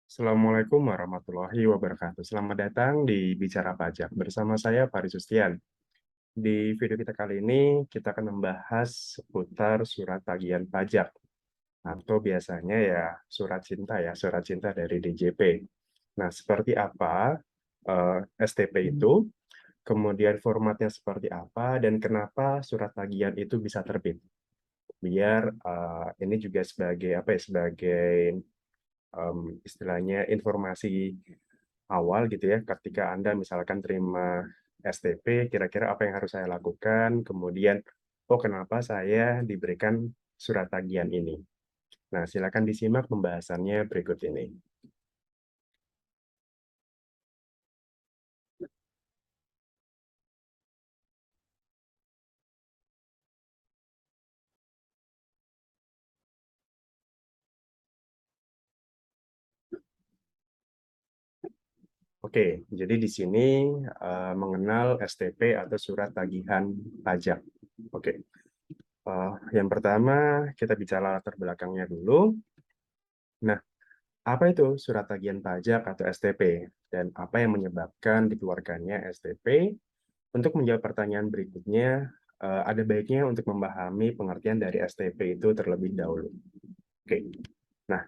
Assalamualaikum warahmatullahi wabarakatuh. Selamat datang di Bicara Pajak bersama saya Faris Sustian. Di video kita kali ini kita akan membahas seputar surat tagihan pajak atau biasanya ya surat cinta dari DJP. Nah, seperti apa STP itu, kemudian formatnya seperti apa, dan kenapa surat tagihan itu bisa terbit. Biar ini juga sebagai istilahnya informasi awal gitu ya, ketika Anda misalkan terima STP, kira-kira apa yang harus saya lakukan, kemudian, oh kenapa saya diberikan surat tagihan ini. Nah, silakan disimak pembahasannya berikut ini. Oke, jadi di sini mengenal STP atau surat tagihan pajak. Oke, yang pertama kita bicara latar belakangnya dulu. Nah, apa itu surat tagihan pajak atau STP? Dan apa yang menyebabkan dikeluarkannya STP? Untuk menjawab pertanyaan berikutnya, ada baiknya untuk memahami pengertian dari STP itu terlebih dahulu. Oke, nah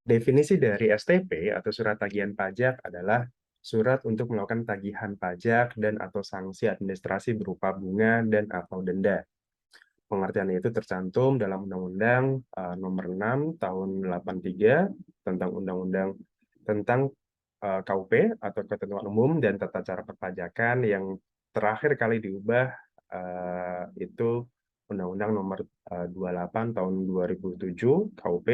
definisi dari STP atau surat tagihan pajak adalah surat untuk melakukan tagihan pajak dan atau sanksi administrasi berupa bunga dan atau denda. Pengertian itu tercantum dalam Undang-Undang Nomor 6 Tahun 83 tentang Undang-Undang tentang KUP atau Ketentuan Umum dan Tata Cara Perpajakan yang terakhir kali diubah itu Undang-Undang Nomor 28 Tahun 2007 KUP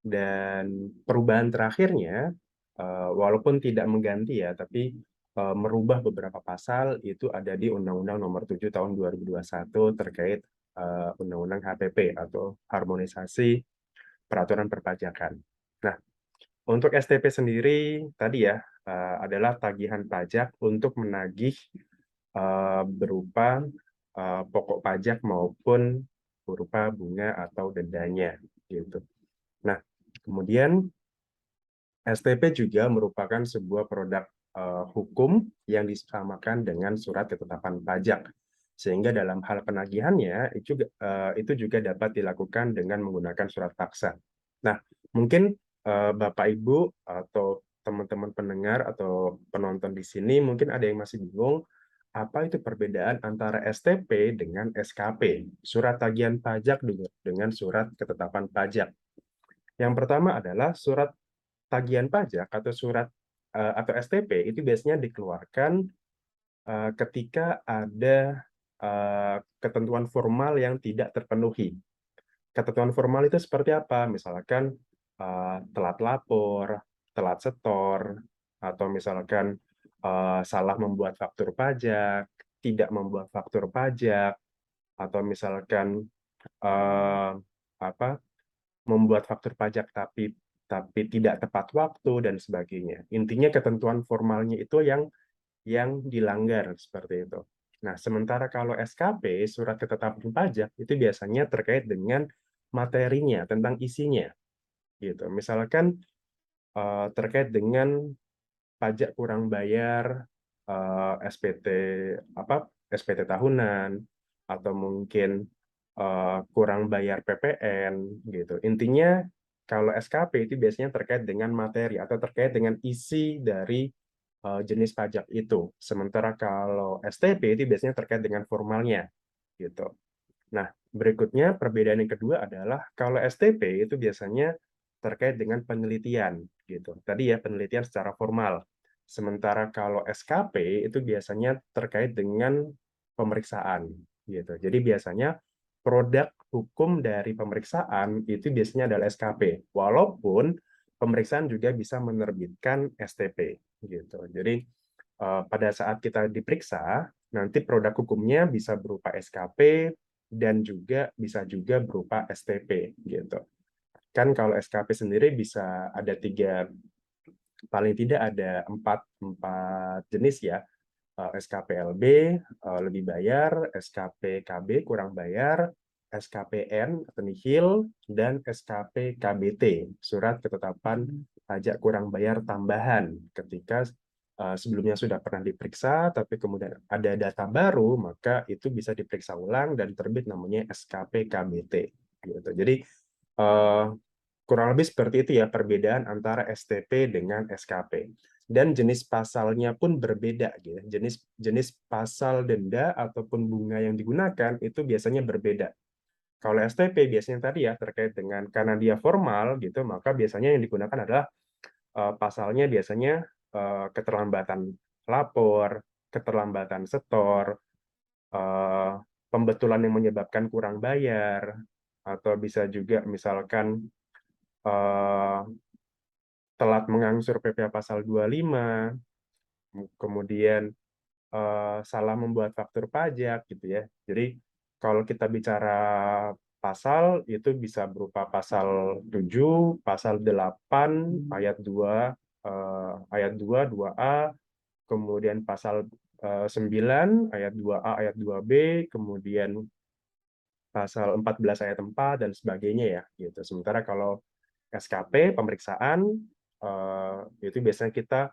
dan perubahan terakhirnya walaupun tidak mengganti ya tapi merubah beberapa pasal itu ada di Undang-Undang Nomor 7 Tahun 2021 terkait Undang-Undang HPP atau Harmonisasi Peraturan Perpajakan. Nah, untuk STP sendiri tadi ya adalah tagihan pajak untuk menagih berupa pokok pajak maupun berupa bunga atau dendanya gitu. Nah, kemudian STP juga merupakan sebuah produk hukum yang disamakan dengan surat ketetapan pajak. Sehingga dalam hal penagihannya itu juga dapat dilakukan dengan menggunakan surat paksa. Nah, mungkin Bapak Ibu atau teman-teman pendengar atau penonton di sini mungkin ada yang masih bingung apa itu perbedaan antara STP dengan SKP, surat tagihan pajak dengan surat ketetapan pajak. Yang pertama adalah surat tagihan pajak atau surat atau STP itu biasanya dikeluarkan ketika ada ketentuan formal yang tidak terpenuhi. Ketentuan formal itu seperti apa? Misalkan telat lapor, telat setor, atau misalkan salah membuat faktur pajak, tidak membuat faktur pajak, atau misalkan eh, apa membuat faktur pajak tapi tidak tepat waktu dan sebagainya. Intinya ketentuan formalnya itu yang dilanggar seperti itu. Nah, sementara kalau SKP, surat ketetapan pajak, itu biasanya terkait dengan materinya, tentang isinya. Gitu. Misalkan terkait dengan pajak kurang bayar, SPT SPT tahunan, atau mungkin kurang bayar PPN gitu. Intinya kalau SKP itu biasanya terkait dengan materi atau terkait dengan isi dari jenis pajak itu. Sementara kalau STP itu biasanya terkait dengan formalnya gitu. Nah, berikutnya perbedaan yang kedua adalah kalau STP itu biasanya terkait dengan penelitian gitu. Tadi ya penelitian secara formal. Sementara kalau SKP itu biasanya terkait dengan pemeriksaan gitu. Jadi biasanya produk hukum dari pemeriksaan itu biasanya adalah SKP. Walaupun pemeriksaan juga bisa menerbitkan STP gitu. Jadi pada saat kita diperiksa, nanti produk hukumnya bisa berupa SKP dan juga bisa juga berupa STP gitu. Kan kalau SKP sendiri bisa ada paling tidak ada empat jenis ya. SKPLB lebih bayar, SKP KB kurang bayar, SKPN atau nihil, dan SKP KBT surat ketetapan pajak kurang bayar tambahan ketika sebelumnya sudah pernah diperiksa, tapi kemudian ada data baru, maka itu bisa diperiksa ulang dan terbit namanya SKP KBT. Gitu. Jadi kurang lebih seperti itu ya perbedaan antara STP dengan SKP. Dan jenis pasalnya pun berbeda, gitu. Jenis pasal denda ataupun bunga yang digunakan itu biasanya berbeda. Kalau STP biasanya tadi ya terkait dengan karena dia formal gitu, maka biasanya yang digunakan adalah pasalnya biasanya keterlambatan lapor, keterlambatan setor, pembetulan yang menyebabkan kurang bayar, atau bisa juga misalkan telat mengangsur PPh pasal 25, kemudian salah membuat faktur pajak gitu ya. Jadi kalau kita bicara pasal itu bisa berupa pasal 7, pasal 8 ayat 2 ayat 2 2A, kemudian pasal 9 ayat 2A ayat 2B, kemudian pasal 14 ayat 4 dan sebagainya ya gitu. Sementara kalau SKP pemeriksaan itu biasanya kita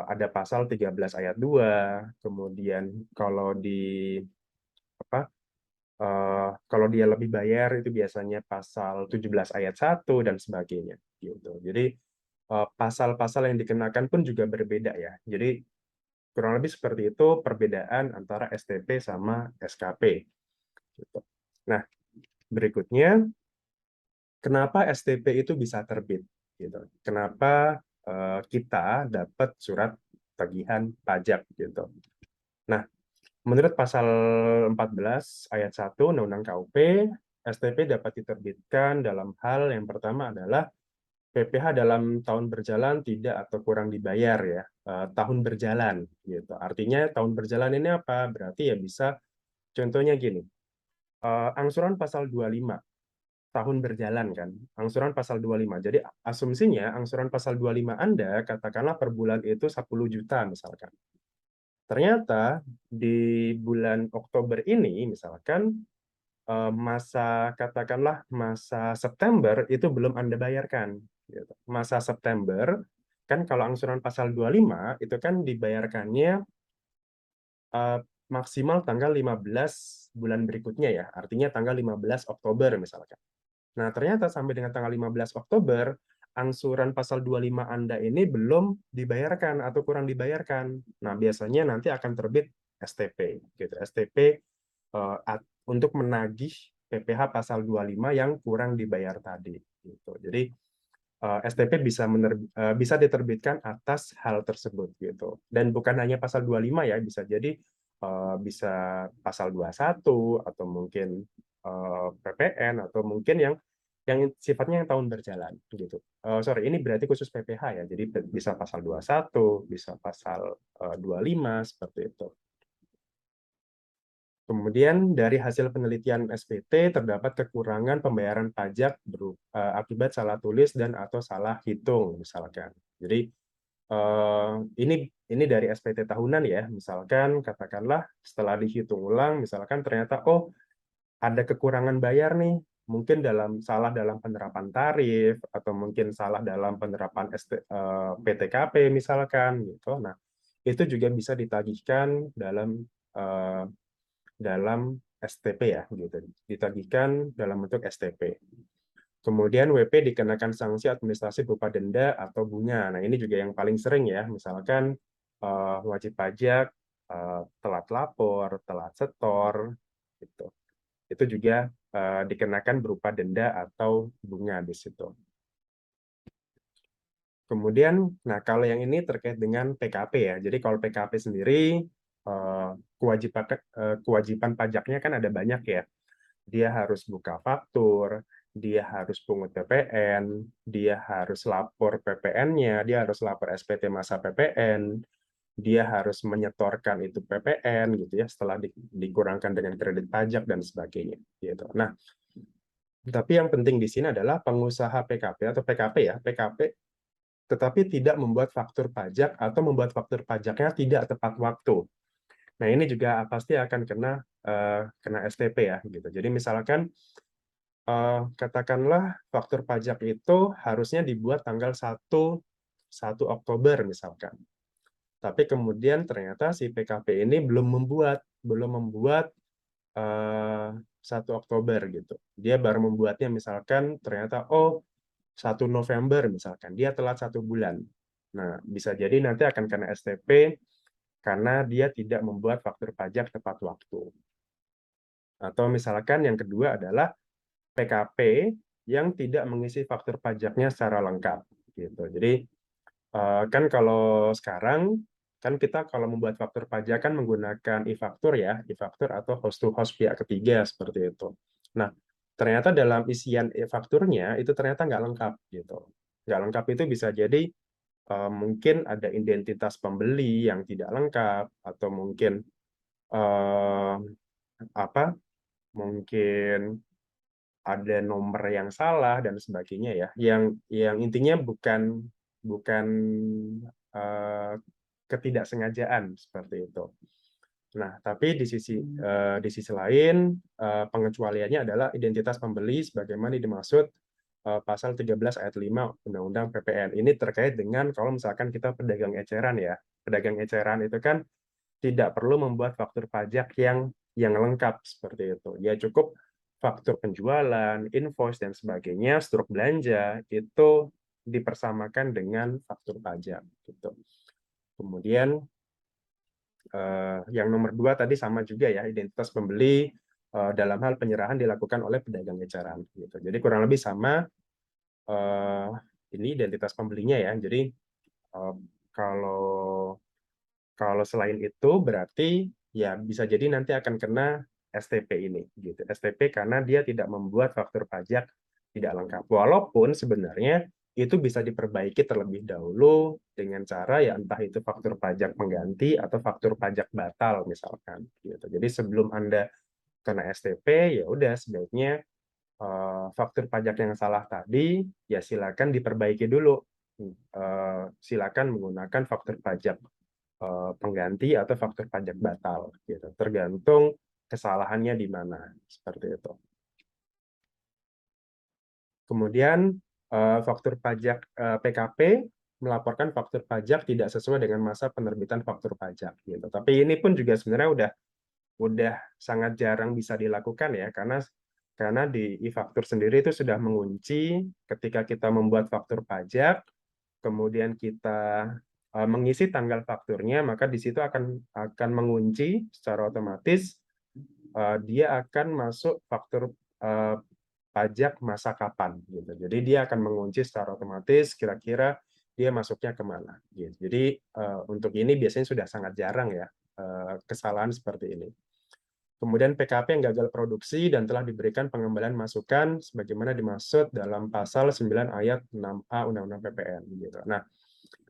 ada pasal 13 ayat 2, kemudian kalau di apa kalau dia lebih bayar itu biasanya pasal 17 ayat 1 dan sebagainya gitu. Jadi pasal-pasal yang dikenakan pun juga berbeda ya. Jadi kurang lebih seperti itu perbedaan antara STP sama SKP gitu. Nah, berikutnya kenapa STP itu bisa terbit gitu. Kenapa kita dapat surat tagihan pajak gitu. Nah, menurut pasal 14 ayat 1 Undang-Undang KUP, STP dapat diterbitkan dalam hal yang pertama adalah PPh dalam tahun berjalan tidak atau kurang dibayar ya. Tahun berjalan gitu. Artinya tahun berjalan ini apa? Berarti ya bisa contohnya gini. Angsuran pasal 25 tahun berjalan kan. Angsuran pasal 25. Jadi asumsinya angsuran pasal 25 Anda katakanlah per bulan itu 10 juta misalkan. Ternyata di bulan Oktober ini misalkan masa katakanlah masa September itu belum Anda bayarkan gitu. Masa September kan kalau angsuran pasal 25 itu kan dibayarkannya maksimal tanggal 15 bulan berikutnya ya. Artinya tanggal 15 Oktober misalkan. Nah, ternyata sampai dengan tanggal 15 Oktober angsuran pasal 25 Anda ini belum dibayarkan atau kurang dibayarkan. Nah, biasanya nanti akan terbit STP gitu. STP untuk menagih PPh pasal 25 yang kurang dibayar tadi gitu. Jadi STP bisa diterbitkan atas hal tersebut gitu. Dan bukan hanya pasal 25 ya, bisa jadi bisa pasal 21 atau mungkin PPN atau mungkin yang sifatnya yang tahun berjalan gitu. Sorry, ini berarti khusus PPh ya. Jadi bisa pasal 21, bisa pasal 25 seperti itu. Kemudian dari hasil penelitian SPT terdapat kekurangan pembayaran pajak akibat salah tulis dan atau salah hitung misalkan. Jadi ini dari SPT tahunan ya. Misalkan katakanlah setelah dihitung ulang misalkan ternyata oh ada kekurangan bayar nih. Mungkin salah dalam penerapan tarif atau mungkin salah dalam penerapan PTKP misalkan gitu. Nah, itu juga bisa ditagihkan dalam STP ya gitu, ditagihkan dalam bentuk STP. Kemudian WP dikenakan sanksi administrasi berupa denda atau bunga. Nah, ini juga yang paling sering ya, misalkan wajib pajak telat lapor, telat setor gitu. Itu juga dikenakan berupa denda atau bunga di situ. Kemudian, nah kalau yang ini terkait dengan PKP ya. Jadi kalau PKP sendiri kewajiban pajaknya kan ada banyak ya. Dia harus buka faktur, dia harus pungut PPN, dia harus lapor PPN-nya, dia harus lapor SPT masa PPN, dia harus menyetorkan itu PPN gitu ya setelah dikurangkan dengan kredit pajak dan sebagainya gitu. Nah, tapi yang penting di sini adalah pengusaha PKP atau PKP ya, PKP tetapi tidak membuat faktur pajak atau membuat faktur pajaknya tidak tepat waktu. Nah, ini juga pasti akan kena STP ya gitu. Jadi misalkan katakanlah faktur pajak itu harusnya dibuat tanggal 1 Oktober misalkan. Tapi kemudian ternyata si PKP ini belum membuat 1 Oktober gitu. Dia baru membuatnya misalkan ternyata 1 November misalkan. Dia telat 1 bulan. Nah, bisa jadi nanti akan kena STP karena dia tidak membuat faktur pajak tepat waktu. Atau misalkan yang kedua adalah PKP yang tidak mengisi faktur pajaknya secara lengkap gitu. Jadi kan kalau sekarang kan kita kalau membuat faktur pajak kan menggunakan e-faktur ya, e-faktur atau host to host pihak ketiga seperti itu. Nah, ternyata dalam isian e-fakturnya itu ternyata nggak lengkap gitu. Nggak lengkap itu bisa jadi mungkin ada identitas pembeli yang tidak lengkap atau mungkin eh, apa? Mungkin ada nomor yang salah dan sebagainya ya. Yang intinya bukan bukan eh, ketidaksengajaan seperti itu. Nah, tapi di sisi lain pengecualiannya adalah identitas pembeli sebagaimana dimaksud pasal 13 ayat 5 Undang-Undang PPN. Ini terkait dengan kalau misalkan kita pedagang eceran ya. Pedagang eceran itu kan tidak perlu membuat faktur pajak yang lengkap seperti itu. Ya cukup faktur penjualan, invoice dan sebagainya, struk belanja itu dipersamakan dengan faktur pajak gitu. Kemudian yang nomor 2 tadi sama juga ya, identitas pembeli dalam hal penyerahan dilakukan oleh pedagang eceran gitu. Jadi kurang lebih sama ini identitas pembelinya ya. Jadi kalau kalau selain itu berarti ya bisa jadi nanti akan kena STP ini gitu. STP karena dia tidak membuat faktur pajak tidak lengkap. Walaupun sebenarnya itu bisa diperbaiki terlebih dahulu dengan cara ya entah itu faktur pajak pengganti atau faktur pajak batal misalkan gitu. Jadi sebelum Anda kena STP ya udah sebaiknya faktur pajak yang salah tadi ya silakan diperbaiki dulu. Silakan menggunakan faktur pajak pengganti atau faktur pajak batal gitu. Tergantung kesalahannya di mana seperti itu. Kemudian faktur pajak PKP melaporkan faktur pajak tidak sesuai dengan masa penerbitan faktur pajak gitu. Tapi ini pun juga sebenarnya udah sangat jarang bisa dilakukan ya karena di e-faktur sendiri itu sudah mengunci ketika kita membuat faktur pajak kemudian kita mengisi tanggal fakturnya, maka di situ akan mengunci secara otomatis dia akan masuk faktur pajak masa kapan gitu. Jadi dia akan mengunci secara otomatis kira-kira dia masuknya kemana. Gitu. Jadi untuk ini biasanya sudah sangat jarang ya kesalahan seperti ini. Kemudian PKP yang gagal produksi dan telah diberikan pengembalian masukan sebagaimana dimaksud dalam pasal 9 ayat 6A Undang-Undang PPN gitu. Nah,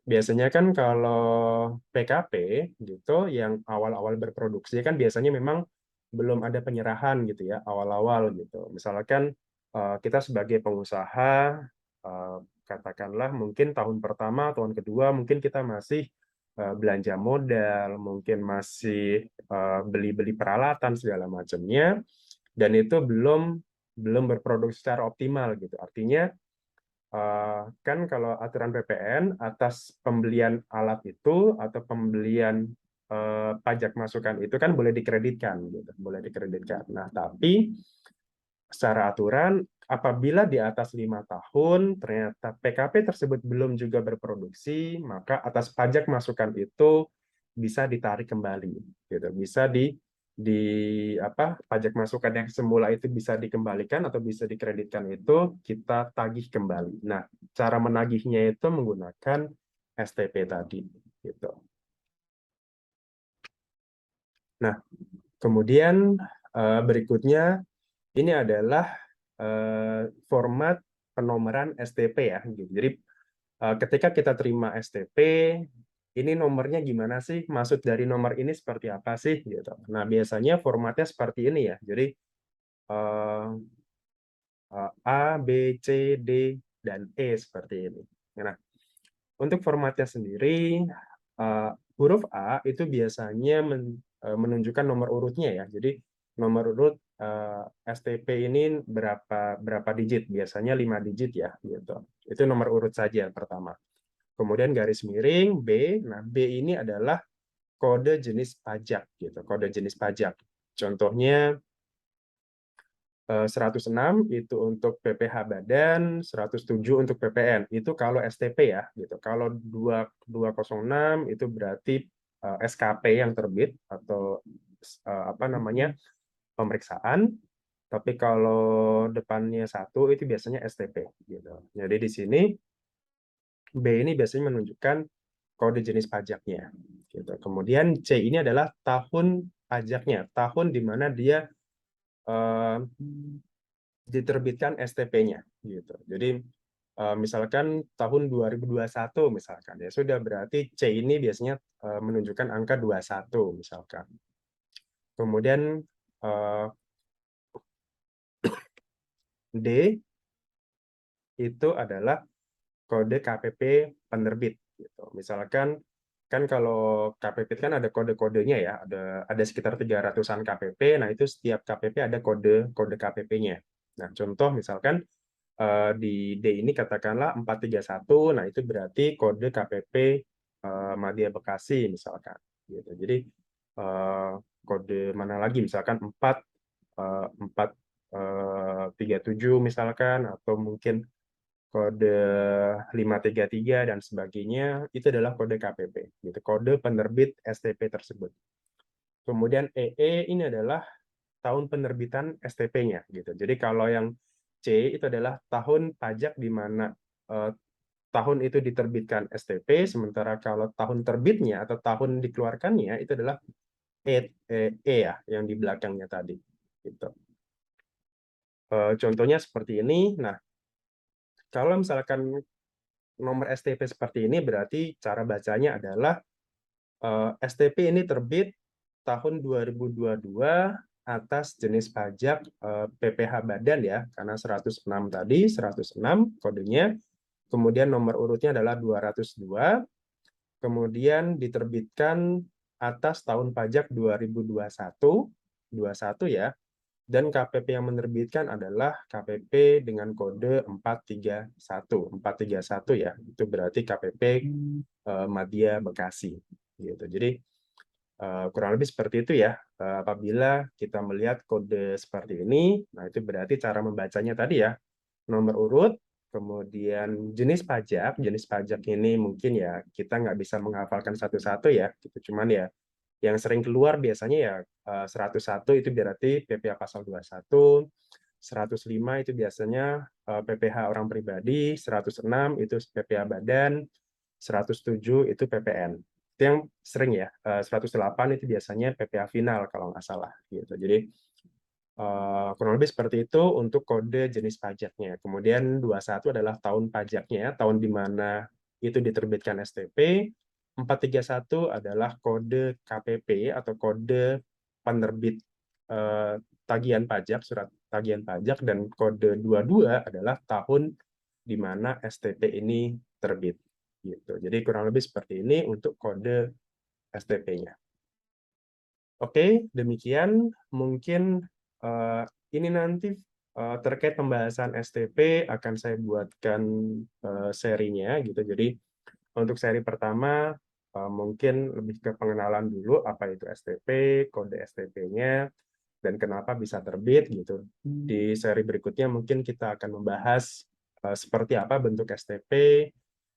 biasanya kan kalau PKP gitu yang awal-awal berproduksi kan biasanya memang belum ada penyerahan gitu ya awal-awal gitu. Misalkan kita sebagai pengusaha katakanlah mungkin tahun pertama, tahun kedua mungkin kita masih belanja modal, mungkin masih beli-beli peralatan segala macamnya dan itu belum berproduksi secara optimal gitu. Artinya kan kalau aturan PPN atas pembelian alat itu atau pembelian pajak masukan itu kan boleh dikreditkan gitu, boleh dikreditkan. Nah, tapi secara aturan apabila di atas 5 tahun ternyata PKP tersebut belum juga berproduksi, maka atas pajak masukan itu bisa ditarik kembali gitu. Bisa pajak masukan yang semula itu bisa dikembalikan atau bisa dikreditkan itu kita tagih kembali. Nah, cara menagihnya itu menggunakan STP tadi gitu. Nah, kemudian berikutnya ini adalah format penomoran STP ya. Jadi ketika kita terima STP, ini nomornya gimana sih? Maksud dari nomor ini seperti apa sih? Gitu. Nah biasanya formatnya seperti ini ya. Jadi A, B, C, D, dan E seperti ini. Nah untuk formatnya sendiri huruf A itu biasanya menunjukkan nomor urutnya ya. Jadi nomor urut STP ini berapa digit? Biasanya 5 digit ya, gitu. Itu nomor urut saja pertama. Kemudian garis miring B. Nah, B ini adalah kode jenis pajak, gitu. Kode jenis pajak. Contohnya 106 itu untuk PPh badan, 107 untuk PPN. Itu kalau STP ya, gitu. Kalau 206 itu berarti SKP yang terbit atau apa namanya, pemeriksaan. Tapi kalau depannya 1 itu biasanya STP, gitu. Jadi di sini B ini biasanya menunjukkan kode jenis pajaknya, gitu. Kemudian C ini adalah tahun pajaknya, tahun di mana dia eh, diterbitkan STP-nya, gitu. Jadi misalkan tahun 2021 misalkan, ya sudah, berarti C ini biasanya menunjukkan angka 21 misalkan. Kemudian D itu adalah kode KPP penerbit, gitu. Misalkan kan kalau KPP kan ada kode-kodenya ya, ada sekitar 300-an KPP. Nah, itu setiap KPP ada kode KPP-nya. Nah, contoh misalkan di D ini katakanlah 431, nah itu berarti kode KPP Madya Bekasi misalkan, gitu. Jadi kode mana lagi, misalkan 437 misalkan, atau mungkin kode 533 dan sebagainya, itu adalah kode KPP, gitu, kode penerbit STP tersebut. Kemudian EE ini adalah tahun penerbitan STP-nya, gitu. Jadi kalau yang C itu adalah tahun pajak di mana tahun itu diterbitkan STP, sementara kalau tahun terbitnya atau tahun dikeluarkannya itu adalah E ya, yang di belakangnya tadi, gitu. Contohnya seperti ini. Nah, kalau misalkan nomor STP seperti ini, berarti cara bacanya adalah STP ini terbit tahun 2022 atas jenis pajak PPh badan ya, karena 106 tadi, 106 kodenya, kemudian nomor urutnya adalah 202, kemudian diterbitkan atas tahun pajak 2021, 21 ya, dan KPP yang menerbitkan adalah KPP dengan kode 431. 431 ya, itu berarti KPP Madya Bekasi, gitu. Jadi kurang lebih seperti itu ya. Apabila kita melihat kode seperti ini, nah itu berarti cara membacanya tadi ya, nomor urut, kemudian jenis pajak ini mungkin ya kita nggak bisa menghafalkan satu-satu ya, gitu. Cuman ya yang sering keluar biasanya ya 101 itu berarti PPh pasal 21, 105 itu biasanya PPh orang pribadi, 106 itu PPh badan, 107 itu PPN. Itu yang sering ya. 108 itu biasanya PPh final kalau nggak salah, gitu. Jadi kurang lebih seperti itu untuk kode jenis pajaknya. Kemudian 21 adalah tahun pajaknya, tahun di mana itu diterbitkan STP. 431 adalah kode KPP atau kode penerbit tagihan pajak, surat tagihan pajak, dan kode 22 adalah tahun di mana STP ini terbit, gitu. Jadi kurang lebih seperti ini untuk kode STP-nya. Oke, demikian mungkin ini nanti terkait pembahasan STP akan saya buatkan serinya, gitu. Jadi untuk seri pertama mungkin lebih ke pengenalan dulu apa itu STP, kode STP-nya, dan kenapa bisa terbit, gitu. Di seri berikutnya mungkin kita akan membahas seperti apa bentuk STP,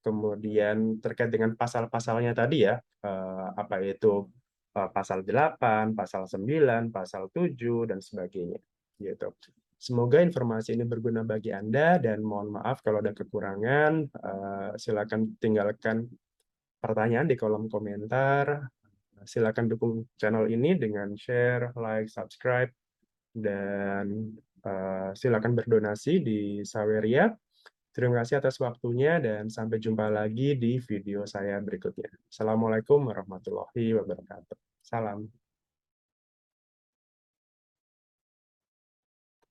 kemudian terkait dengan pasal-pasalnya tadi ya, apa itu pasal 8, pasal 9, pasal 7, dan sebagainya, gitu. Semoga informasi ini berguna bagi Anda, dan mohon maaf kalau ada kekurangan. Silakan tinggalkan pertanyaan di kolom komentar. Silakan dukung channel ini dengan share, like, subscribe, dan silakan berdonasi di Saweria. Terima kasih atas waktunya, dan sampai jumpa lagi di video saya berikutnya. Assalamualaikum warahmatullahi wabarakatuh. Salam.